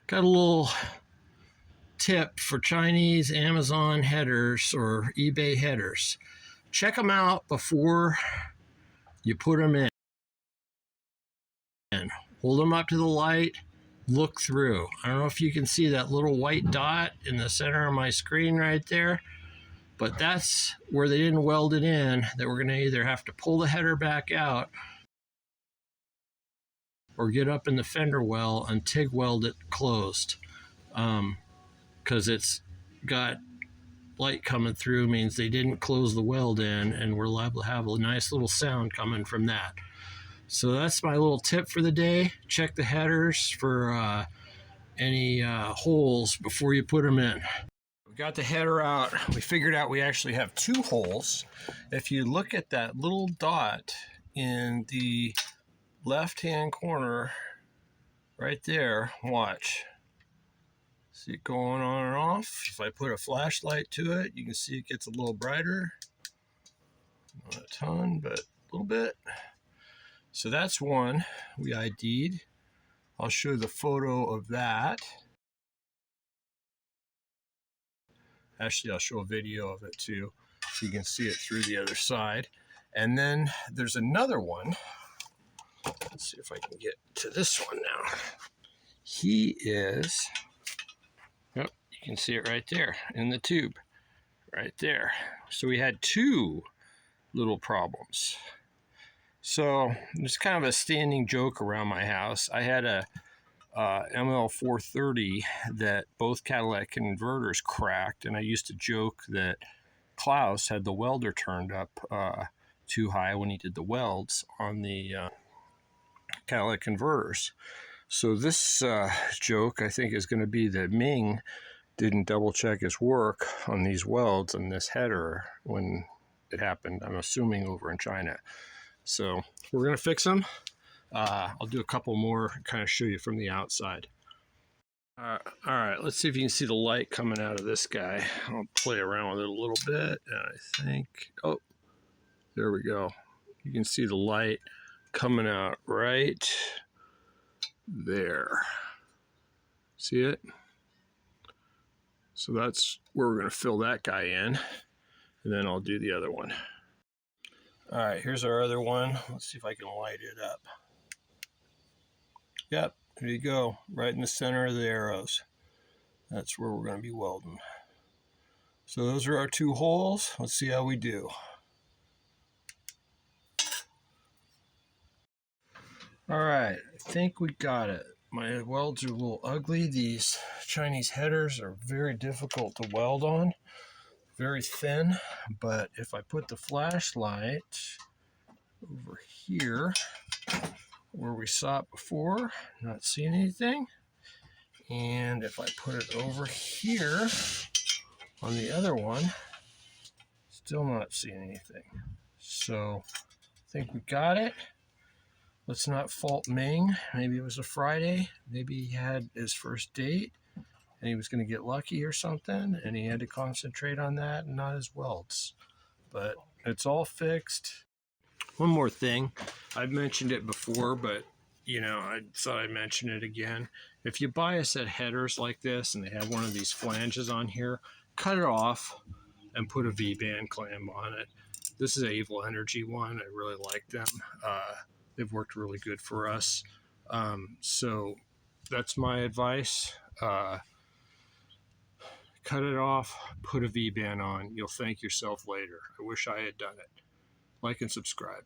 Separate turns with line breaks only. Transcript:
Got a little tip for Chinese Amazon headers or eBay headers. Check them out before you put them in. Hold them up to the light, look through. I don't know if you can see that little white dot in the center of my screen right there, but that's where they didn't weld it in, that we're going to either have to pull the header back out or get up in the fender well and TIG weld it closed, because it's got light coming through, means they didn't close the weld in, and we're liable to have a nice little sound coming from that. So that's my little tip for the day. Check the headers for any holes before you put them in. We got the header out. We figured out we actually have 2 holes. If you look at that little dot in the left-hand corner right there, watch. See it going on and off. If I put a flashlight to it, you can see it gets a little brighter. Not a ton, but a little bit. So that's one we ID'd. I'll show the photo of that. Actually, I'll show a video of it too, so you can see it through the other side. And then there's another one. Let's see if I can get to this one now. He is, yep, you can see it right there in the tube, right there. So we had 2 little problems. So it's kind of a standing joke around my house. I had a ML430 that both catalytic converters cracked, and I used to joke that Klaus had the welder turned up too high when he did the welds on the catalytic converters. So this joke, I think, is going to be that Ming didn't double check his work on these welds and this header when it happened, I'm assuming over in China. So we're going to fix them. I'll do a couple more, kind of show you from the outside. All right, let's see if you can see the light coming out of this guy. I'll play around with it a little bit, and I think, oh, there we go. You can see the light coming out right there. See it? So that's where we're going to fill that guy in, and then I'll do the other one. All right, here's our other one. Let's see if I can light it up. Yep, there you go, right in the center of the arrows. That's where we're going to be welding. So those are our 2 holes. Let's see how we do. All right, I think we got it. My welds are a little ugly. These Chinese headers are very difficult to weld on. Very thin, but if I put the flashlight over here where we saw it before, not seeing anything, and if I put it over here on the other one, still not seeing anything. So I think we got it. Let's not fault Ming. Maybe it was a Friday, maybe he had his first date and he was going to get lucky or something, and he had to concentrate on that and not his welds. But it's all fixed. One more thing. I've mentioned it before, but you know, I thought I'd mention it again. If you buy a set of headers like this and they have one of these flanges on here, cut it off and put a V-band clamp on it. This is an Evil Energy one. I really like them. They've worked really good for us. So that's my advice. Cut it off, put a V-band on. You'll thank yourself later. I wish I had done it. Like and subscribe.